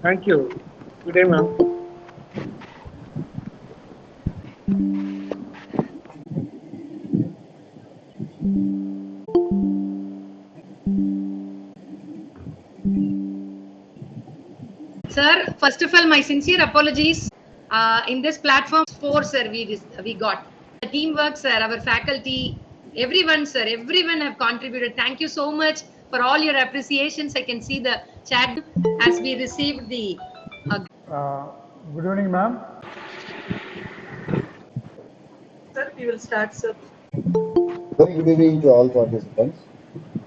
Thank you. Good day, ma'am. Sir, first of all, my sincere apologies. In this platform, four, sir, we got. The teamwork, sir, our faculty, everyone, sir, everyone have contributed. Thank you so much for all your appreciations. I can see the chat as we received the. Good evening, ma'am. Sir, we will start, sir. Very good evening to all participants.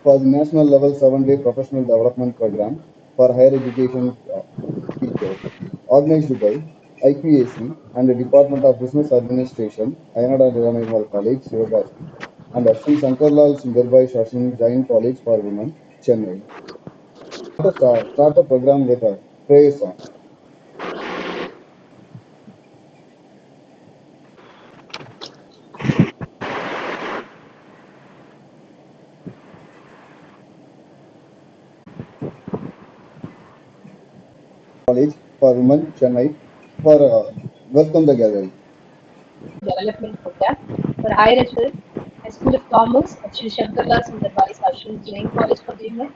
For the National Level 7-Day Professional Development Program for Higher Education Teachers, organized by IQAC and the Department of Business Administration, Ayanada Niranamal College, Sivagasi, and Sri Sankarlal Sundarbai Shashin Jain College for Women, Chennai. Let us start the program with a prayer song. College for Women, Chennai, for welcome the gathering. Development Program for Higher Education and School of Commerce at Sri Shankarlal Sundarbai Ashram Jain College for Women.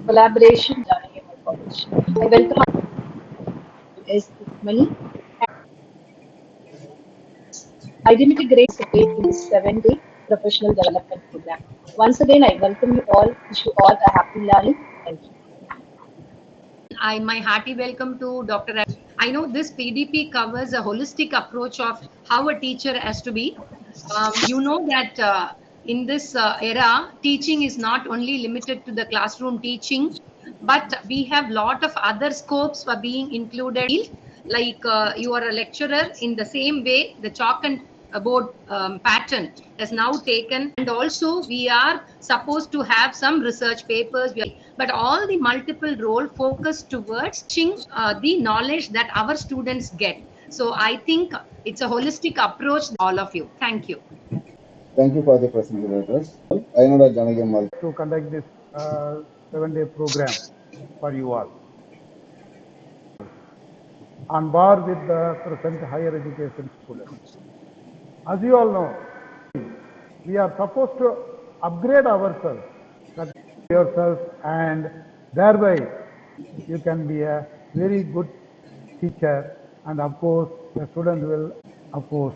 Collaboration, Janaki College. I welcome S. Mani Identity Grades in this 7-day professional development program. Once again, I welcome you all. Wish you all a happy learning. Thank you. My hearty welcome to Dr. I know this PDP covers a holistic approach of how a teacher has to be. You know that in this era, teaching is not only limited to the classroom teaching, but we have lot of other scopes for being included. Like you are a lecturer, in the same way, the chalk and board pattern has now taken, and also we are supposed to have some research papers, but all the multiple role focus towards teaching the knowledge that our students get. So I think it's a holistic approach, all of you. Thank you. Thank you for the facilitators. Ayanada Janaki To conduct this 7-day program for you all. On bar with the present higher education students. As you all know, we are supposed to upgrade ourselves, and thereby you can be a very good teacher, and of course the student will, of course.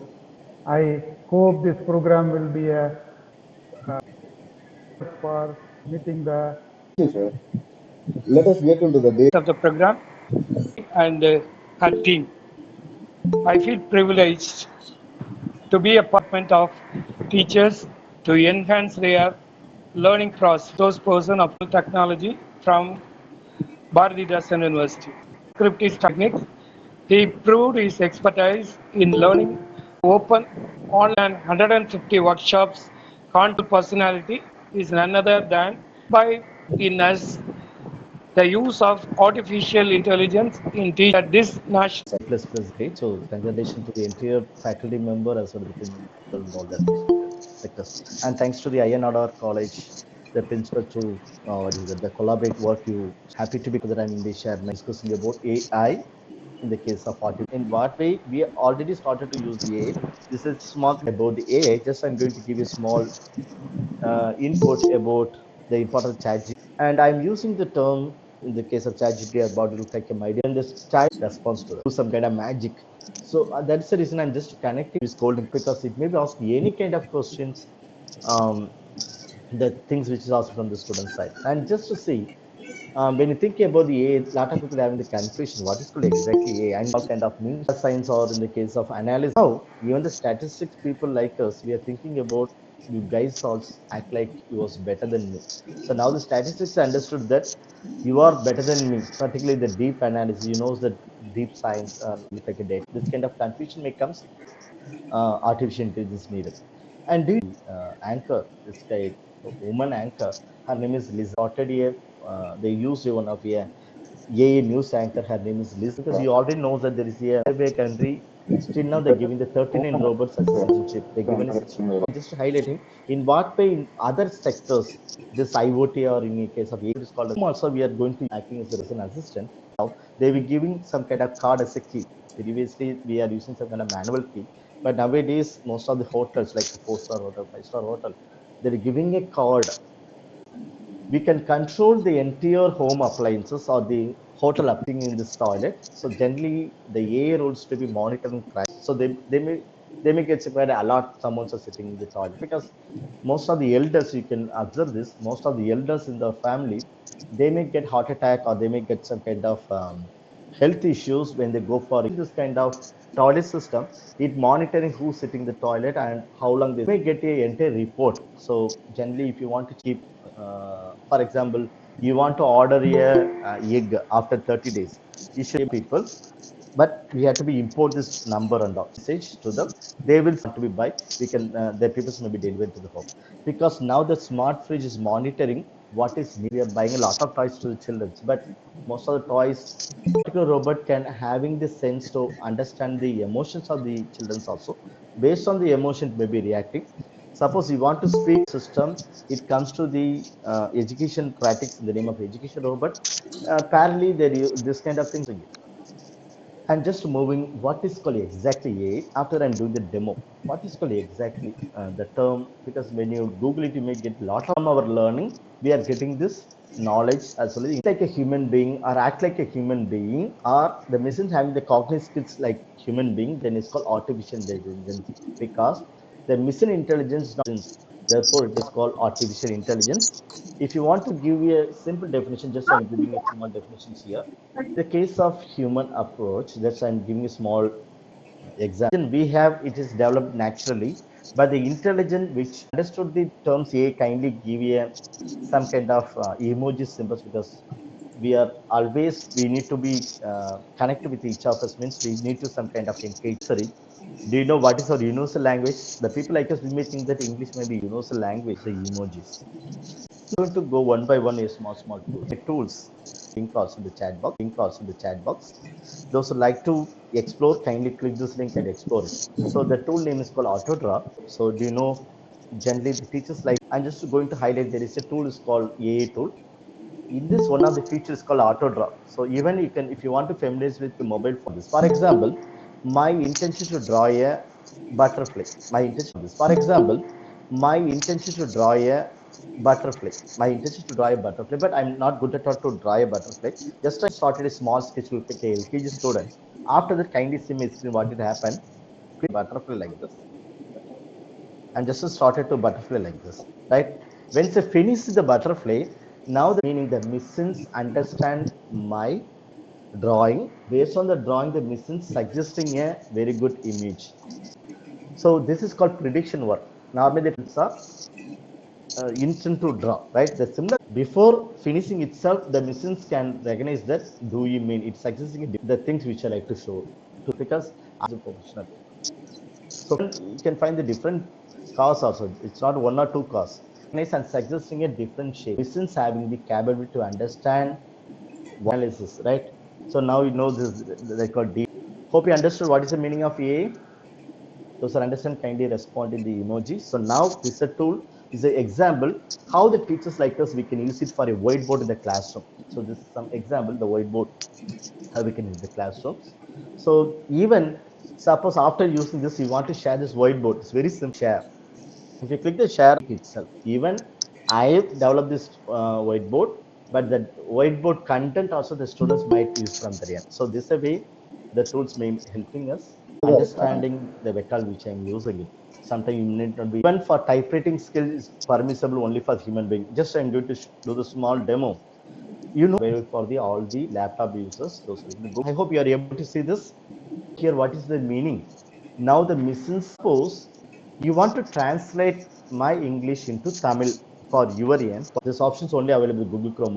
I hope this program will be a for meeting the. Let us get into the day Of the program and her team. I feel privileged to be a part of teachers to enhance their learning process. Those person of technology from Bharathidasan University. Script is techniques. He proved his expertise in learning open online 150 workshops. Control personality is none other than by in us the use of artificial intelligence in teaching at this national. Plus grade. So congratulations to the entire faculty member as well as the principal and all the sectors. And thanks to the INRR College, the principal to what is it, the collaborate work you happy to be that I'm in the share discussing about AI in the case of artificial. In what way we already started to use the AI. This is small thing about the AI. Just I'm going to give you a small input about the important ChatGPT. And I'm using the term in the case of ChatGPT about to take a idea and this chat response to do some kind of magic. So that's the reason I'm just connecting this golden because it may be ask any kind of questions, the things which is asked from the student side. And just to see, when you think about the AI, a lot of people having the confusion. What is called exactly AI and what kind of means science or in the case of analysis. Now, even the statistics people like us, we are thinking about you guys all act like you was better than me. So now the statistics understood that you are better than me, particularly the deep analysis. You know the deep science, look like a data. This kind of confusion may comes artificial intelligence needed. And do anchor, this guy, woman anchor, her name is Liz. They used one of a news anchor. Her name is Liz, because you already know that there is a country. Still now they're giving the 39 robots as a citizenship. They're given a citizenship. Just highlighting in what way in other sectors, this IoT or in a case of it is called. Also, we are going to acting as a person assistant. Now they will giving some kind of card as a key. Previously, we are using some kind of manual key, but nowadays most of the hotels like the 4-star hotel, 5-star hotel, they're giving a card. We can control the entire home appliances or the hotel upping in this toilet. So generally, the AI rules to be monitoring crime. So they may get quite a lot. Someone's are sitting in the toilet, because most of the elders, you can observe this. Most of the elders in the family, they may get heart attack or they may get some kind of health issues when they go for this kind of toilet system. It monitoring who's sitting in the toilet and how long they may get a entire report. So generally, if you want to keep, for example, you want to order a egg after 30 days, you should people, but we have to be import this number and message to them. They will want to be buy. We can their people may be delivered to the home, because now the smart fridge is monitoring what is needed. We are buying a lot of toys to the children, but most of the toys, particular robot can having the sense to understand the emotions of the children also. Based on the emotion, may be reacting. Suppose you want to speak system, it comes to the education practice in the name of education robot. Parallelly, there this kind of things. And just moving, what is called exactly AI, after I'm doing the demo, what is called exactly the term, because when you Google it, you may get a lot of our learning. We are getting this knowledge as well, like a human being or act like a human being, or the machine having the cognitive skills like human being, then it's called artificial intelligence. Because the machine intelligence is not, therefore it is called artificial intelligence. If you want to give you a simple definition, just I'm giving a small definitions here. The case of human approach, that's I'm giving a small example. We have, it is developed naturally, but the intelligence which understood the terms A kindly give a some kind of emoji symbols, because we are always, we need to be connected with each of us, means we need to some kind of engage. Sorry, do you know what is our universal language? The people like us, we may think that English may be universal language, the emojis. I'm going to go one by one, a small tools. Link also in the chat box. Those who like to explore, kindly click this link and explore it. So the tool name is called AutoDraw. So do you know, generally the teachers like, I'm just going to highlight, there is a tool is called AA tool. In this, one of the features called AutoDraw. So even you can, if you want to familiarize with the mobile phone, this, for example, my intention to draw a butterfly. My intention this, for example, my intention to draw a butterfly. My intention to draw a butterfly, but I'm not good at all to draw a butterfly. Just I started a small sketch with a LKG student. After that, kindly see my screen what it happened. Butterfly like this, and just started to butterfly like this, right? Once I finish the butterfly, now the meaning the machines understand my drawing. Based on the drawing, the machines suggesting a very good image. So this is called prediction work. Normally the tools are instant to draw, right? The similar, before finishing itself, the machines can recognize that, do you mean it's suggesting the things which I like to show to, because as a professional. So you can find the different cars also. It's not one or two cars. Nice, and suggesting a different shape. Machines having the capability to understand analysis, right? So now you know this, they call deep. Hope you understood what is the meaning of AI. Those who understand, kindly respond in the emoji. So now this is a tool, is an example how the teachers like us, we can use it for a whiteboard in the classroom. So this is some example, the whiteboard, how we can use the classrooms. So even suppose after using this, you want to share this whiteboard. It's very simple. Share. If you click the share itself, even I have developed this whiteboard, but the whiteboard content also the students might use from the end. So this is a way the tools may be helping us understanding the vocabulary which I'm using it. Sometimes you need not be, even for typewriting skill is permissible only for human being. Just I'm going to do the small demo. You know, available for the all the laptop users. Those are good. I hope you are able to see this. Here, what is the meaning? Now the mission, suppose you want to translate my English into Tamil. for your end. This option is only available in Google Chrome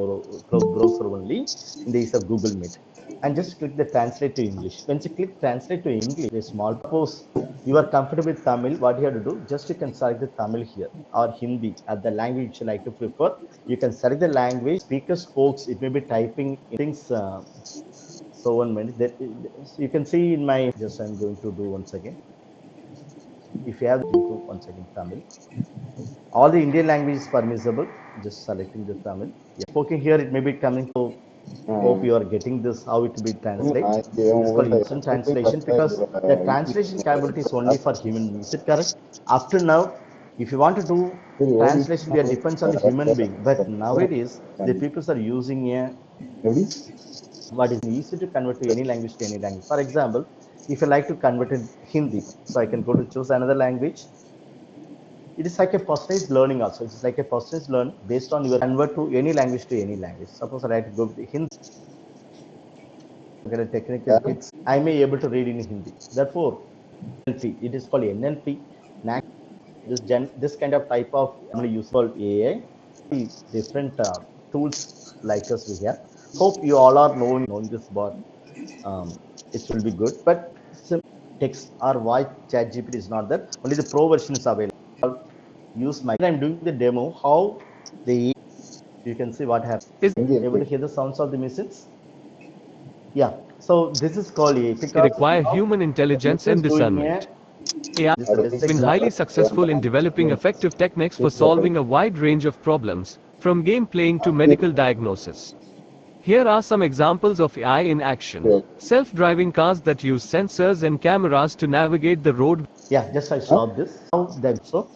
browser only in the use of Google Meet. And just click the translate to English. When you click translate to English, a small suppose you are comfortable with Tamil, what you have to do, just you can select the Tamil here or Hindi at the language you like to prefer. You can select the language, speaker spokes, it may be typing things. So 1 minute, that you can see in my, just I'm going to do once again. If you have into once again Tamil, all the Indian language is permissible, just selecting the Tamil. Yeah. Spoken here, it may be coming to, hope you are getting this, how it will be translate. It's called instant translation because the translation capability is only for human beings. Is it correct? Up to now, if you want to do translation, we are depends on the human being. But nowadays, the people are using a what is easy to convert to any language to any language. For example, if I like to convert it Hindi, so I can go to choose another language. It is like a personalized learning also. It's like a personalized learn based on your convert to any language to any language. Suppose I like to go to Hindi, technical kids, I may able to read in Hindi. Therefore, NLP, it is called NLP. This kind of type of useful AI, different tools like us we have. Hope you all are knowing this, but it will be good. But text or voice chat GPT is not there. Only the pro version is available. Use my. I'm doing the demo. How the you can see what happens. Is able to hear the sounds of the machines? Yeah. So this is called AI because require human intelligence and discernment. AI has been highly successful in developing effective techniques for solving a wide range of problems, from game playing to medical diagnosis. Here are some examples of AI in action. Self-driving cars that use sensors and cameras to navigate the road. Yeah, just I stop this. Now that so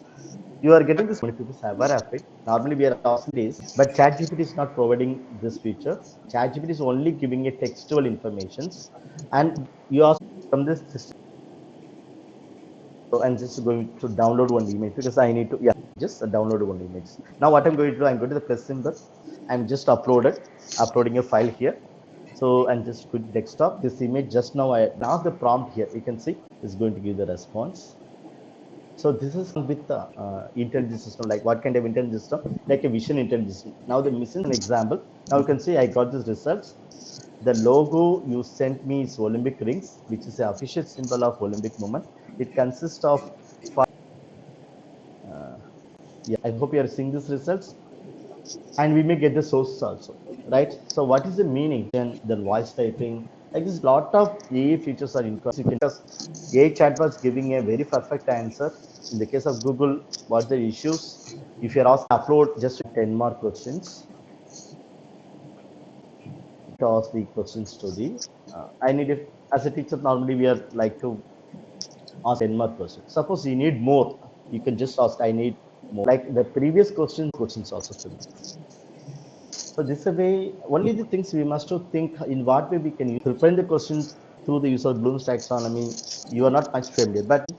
you are getting this. Many people have it. Normally we are asking this, but ChatGPT is not providing this feature. ChatGPT is only giving a textual informations, and you ask from this system. So I'm just going to download one image because I need to, yeah, just download one image. Now what I'm going to do, I'm going to the plus symbol. I'm just uploading a file here. So I'm just quit desktop. This image just now the prompt here, you can see is going to give the response. So this is with the intelligence system, like what kind of intelligence system? Like a vision intelligence system. Now the missing an example. Now you can see I got this results. The logo you sent me is Olympic rings, which is the official symbol of Olympic movement. It consists of yeah, I hope you are seeing these results, and we may get the sources also, right? So what is the meaning? Then the voice typing, like this, lot of AI features are included. You can just AI chatbots giving a very perfect answer. In the case of Google, what the issues? If you're asked to upload just 10 more questions, to ask the questions to the I need it as a teacher. Normally, we are like to ask 10 more questions. Suppose you need more, you can just ask, I need more. Like the previous questions also to me. So this is a way, only the things we must to think in what way we can use. Prepare the questions through the use of Bloom's taxonomy. You are not much familiar, but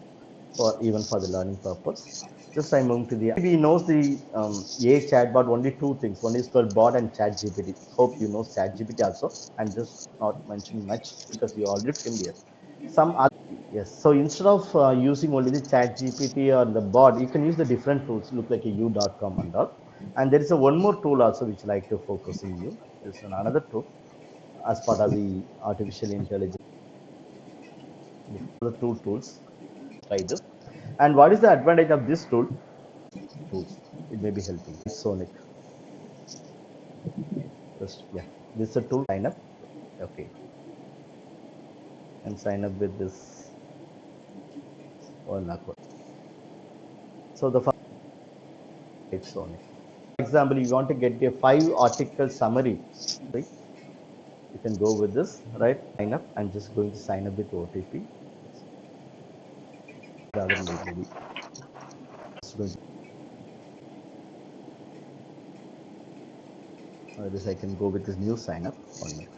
for even for the learning purpose. Just I'm moving to the, we knows the AI chatbot only two things. One is called bot and chat GPT. Hope you know chat GPT also. I'm just not mentioning much because you already familiar. Some other, yes. So instead of using only the chat GPT or the bot, you can use the different tools, look like a u.com and all. And there is a one more tool also which I like to focus in you. There's another tool as part of the artificial intelligence. The two tools. Try this. And what is the advantage of this tool? Tools. It may be helping. Sonic. Just yeah. This is a tool. Sign up. Okay. And sign up with this one. So the first Sonic. For example, you want to get a 5-article summary. Right? You can go with this, right? Sign up. I'm just going to sign up with OTP. Rather maybe. This I can go with this new sign up. 1 minute.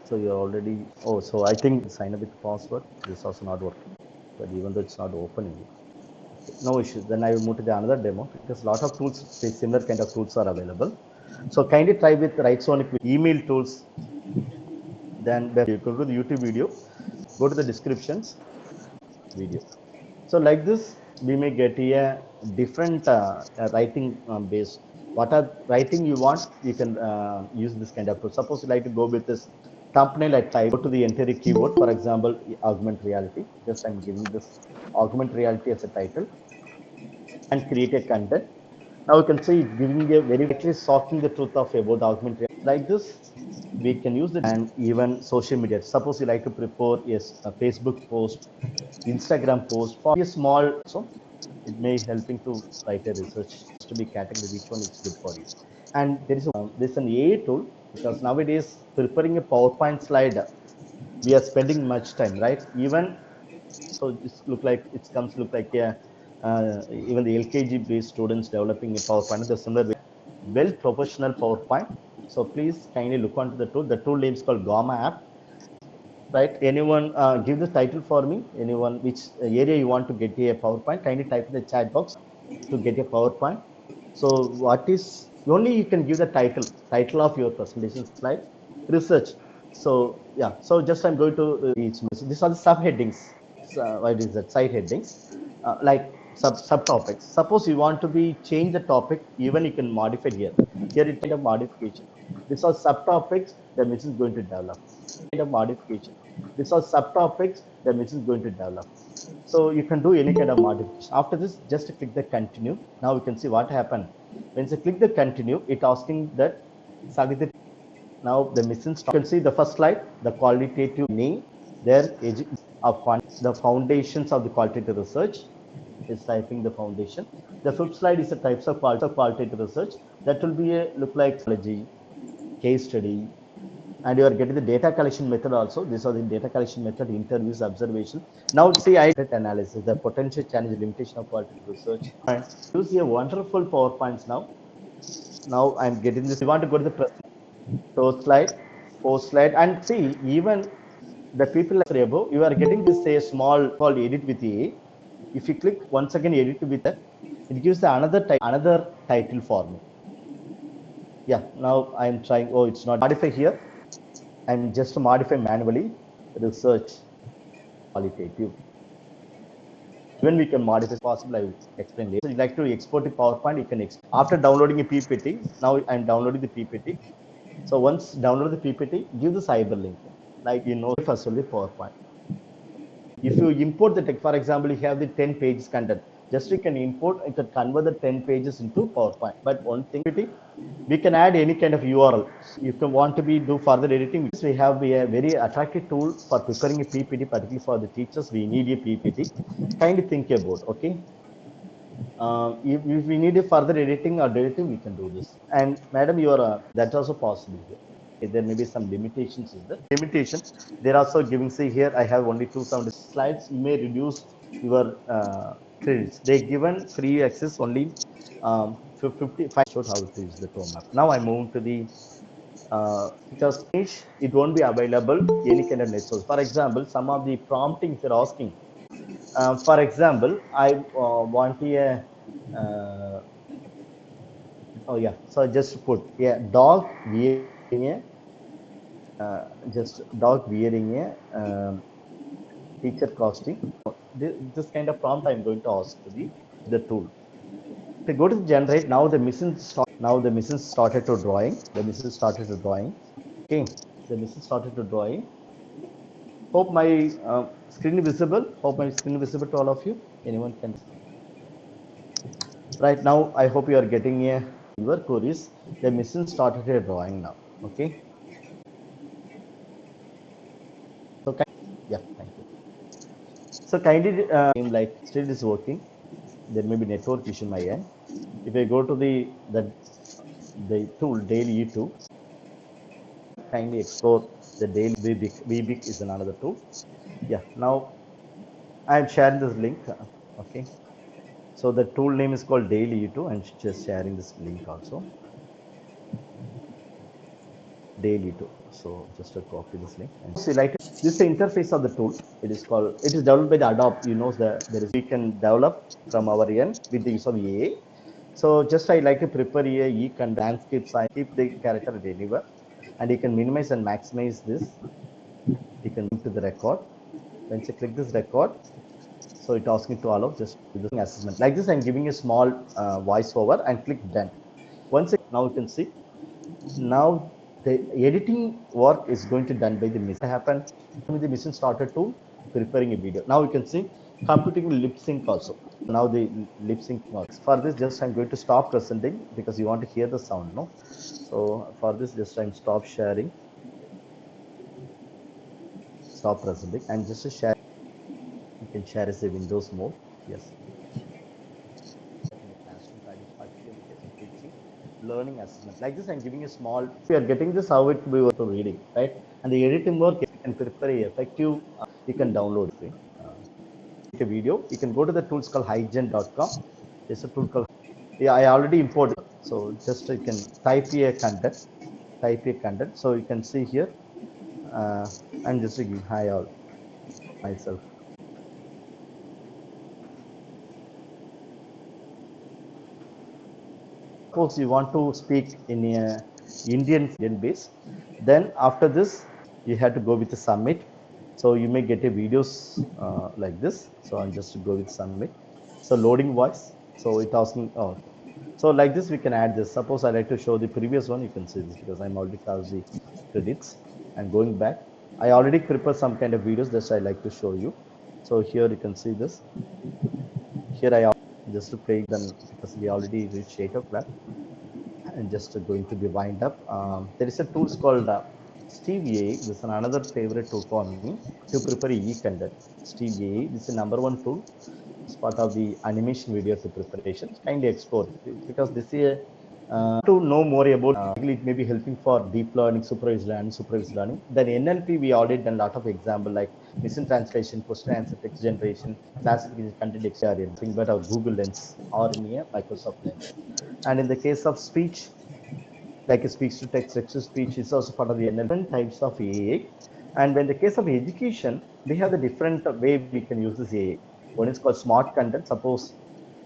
So you're already, oh, so I think sign up with password. This is also not working, but even though it's not opening. Okay, no issues. Then I will move to the another demo because a lot of tools, similar kind of tools are available. So kindly try with Right Sonic with email tools. Then you go to the YouTube video. Go to the descriptions video. So like this, we may get a different writing based. What are writing you want, you can use this kind of tool. Suppose you like to go with this thumbnail, I type, go to the entire keyword, for example, augmented reality. Just I'm giving this augmented reality as a title and create a content. Now you can see it's giving a very actually shocking the truth of about augmented reality. Like this, we can use it and even social media. Suppose you like to prepare a Facebook post, Instagram post for a small, so it may helping to write a research to be category which one is good for you. And there's an AI tool because nowadays preparing a PowerPoint slide, we are spending much time, right? Even so, this look like it comes look like a even the LKG based students developing a PowerPoint. The similar way, well professional PowerPoint. So please kindly look onto the tool. The tool name is called Gamma app, right? Anyone give the title for me? Anyone which area you want to get a PowerPoint? Kindly type in the chat box to get a PowerPoint. So what is only you can give the title of your presentation slide, research. So yeah, so just I'm going to each message. These are the subheadings. What is that? Side headings, like subtopics. Suppose you want to be change the topic, even you can modify here. Here it kind of modification. These are subtopics the message is going to develop. Kind of modification. These are subtopics the message is going to develop. So you can do any kind of modification. After this, just click the continue. Now you can see what happened. When you click the continue, it asking that now the mission start. You can see the first slide, the qualitative name, there of the foundations of the qualitative research is typing the foundation. The fifth slide is the types of qualitative research. That will be a look like psychology, case study, and you are getting the data collection method also. These are the data collection method, interviews, observation. Now see I analysis, the potential challenge, limitation of qualitative research. And use a wonderful PowerPoints now. Now I'm getting this. You want to go to the first slide, fourth slide, and see even the people like above, you are getting this a small called edit with A. If you click once again edit with that, it gives the another title for me. Yeah, now I'm trying. Oh, it's not modify here. I'm just modify manually research qualitative. When we can modify possible, I will explain later. So you like to export a PowerPoint, you can export. After downloading a PPT, now I'm downloading the PPT. So once download the PPT, give the hyperlink. Like you know, first only PowerPoint. If you import the text, for example, you have the 10 pages content, just you can import, you can convert the 10 pages into PowerPoint. But one thing, we can add any kind of URL. If you want to do further editing, we have a very attractive tool for preparing a PPT, particularly for the teachers. We need a PPT. Kindly think about, okay? If we need a further editing or deleting, we can do this. And madam, you are that's also possible here. There may be some limitations. Is the limitation? They're also giving. Say here, I have only 270 slides. You may reduce your credits. They given free access only 55. Showed how to use the tool map. Now I move to the because it won't be available any kind of net source. For example, some of the prompting they're asking. For example, I want a oh yeah, so just put dog wearing a just dog wearing a teacher costume. This kind of prompt I'm going to ask to the tool. To go to the generate, now the mission started to drawing. The mission started to drawing. Okay, the mission started to drawing. Hope my screen visible. Hope my screen visible to all of you. Anyone can. Right now, I hope you are getting your queries. The mission started a drawing now. Okay. So yeah, thank you. So kindly like still is working. There may be network issue in my end. If I go to the tool daily E2, kindly explore the daily VBIC is another tool. Yeah. Now I am sharing this link. Okay. So the tool name is called daily E2. I'm just sharing this link also. Daily too. So just to copy this link and see like this is the interface of the tool. It is developed by the Adobe. You know that there is we can develop from our end with the use of AI. So just I like to prepare a transcripts. I keep the character anywhere, and you can minimize and maximize this. You can link to the record. Once I click this record, so it asks me to allow just do the assessment. Like this, I'm giving a small voiceover and click done. Now you can see, now the editing work is going to done by the machine. What happened? The machine started to preparing a video. Now you can see computing lip sync also. Now the lip sync works. For this, just I'm going to stop presenting because you want to hear the sound, no? So for this, just I'm stop sharing, stop presenting, and just to share. You can share as a Windows mode. Yes. In the classroom, that is particularly in the case of teaching, learning assessment. Like this, I'm giving a small. We are getting this how it we were to reading, right? And the editing work, you can prepare a effective. You can download it. A video. You can go to the tools called highgen.com. There's a tool called. Yeah, I already imported. So just you can type a content. Type a content. So you can see here. I'm just giving hi all myself. Suppose you want to speak in a Indian base, then after this you have to go with the submit. So you may get a videos like this. So I'm just to go with submit. So loading voice. So it asking. Oh, so like this we can add this. Suppose I like to show the previous one. You can see this because I'm already caused the credits. I'm going back. I already prepared some kind of videos that I like to show you. So here you can see this. Here I just to play them because we already reached 8 o'clock and just going to be wind up. There is a tool called Steve A. This is another favorite tool for me to prepare e-content. Steve A. This is the number one tool. It's part of the animation video to preparation. It's kindly explore it because this is to know more about it may be helping for deep learning, supervised learning. Then NLP, we already done a lot of example like machine translation, question answer, text generation, classification, content experience, nothing but our Google Lens or in a Microsoft Lens. And in the case of speech, like a speech to text, text to speech is also part of the different types of AI. And when the case of education, we have the different way we can use this AI. One is called smart content. Suppose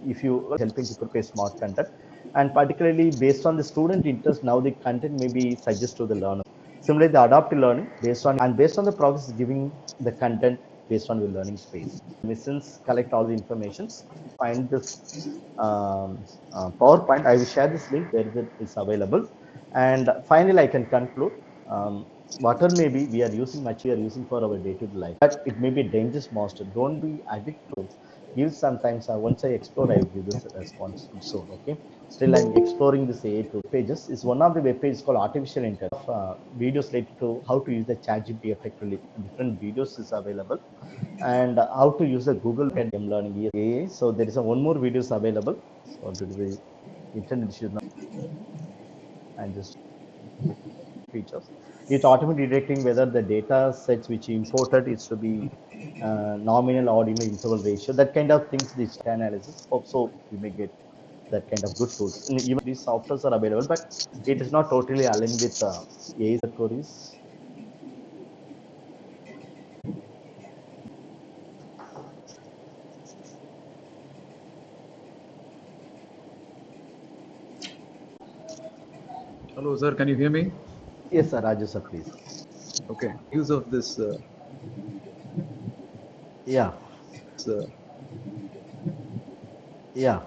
if you are helping to prepare smart content, and particularly based on the student interest, now the content may be suggested to the learner. Similarly, the adaptive learning based on the progress giving the content based on your learning space. Missions collect all the informations. Find this PowerPoint. I will share this link where it is available. And finally, I can conclude. Whatever may be, we are using much we are using for our day-to-day life, but it may be a dangerous monster. Don't be addicted to it. Give sometimes. Once I explore, I will give this response soon. Okay. Still, I'm exploring this AI tool pages. Is one of the web pages called Artificial Intelligence. Videos related to how to use the ChatGPT effectively. Different videos is available, and how to use the Google Academy Learning AI. So there is one more videos available. So due to the internet issue now, and just features. It automatically detecting whether the data sets which you imported is to be nominal, ordinal, interval ratio, that kind of things. This analysis. Hope so you may get that kind of good tools. And even these softwares are available, but it is not totally aligned with AI queries. Hello, sir. Can you hear me? Yes, sir. Raju, sir, please. Okay. Use of this. Yeah. Yeah.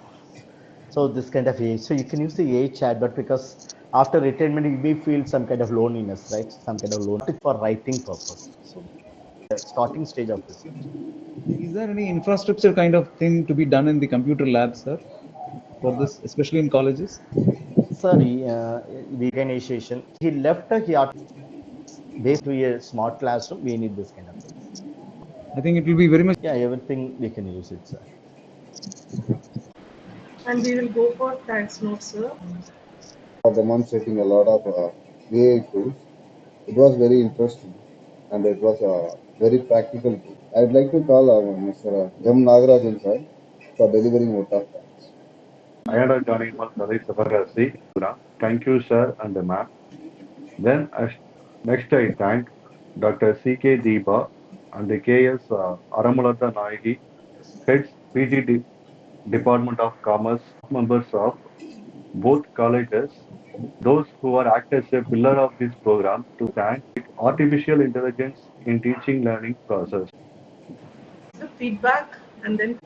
So this kind of AI. So you can use the AI chat, but because after retirement you may feel some kind of loneliness, right? Some kind of loneliness for writing purpose. So starting stage of research. Is there any infrastructure kind of thing to be done in the computer lab, sir, for this, especially in colleges? Sorry, the organization. He left. He based to a smart classroom. We need this kind of things. I think it will be very much. Yeah, everything we can use it, sir. And we will go for thanks notes, sir. Demonstrating a lot of AI tools. It was very interesting and it was a very practical tool. I'd like to call Mr. M. Nagarajan sir for delivering vote of thanks. Ayada Ganimal Pradesh Sabarasi. Thank you, sir and the ma'am. Then next I thank Dr. C.K. Deepa and the K.S. Aramulata Nayagi, heads PG Department of Commerce, members of both colleges, those who are act as a pillar of this program to thank artificial intelligence in teaching learning process. feedback and then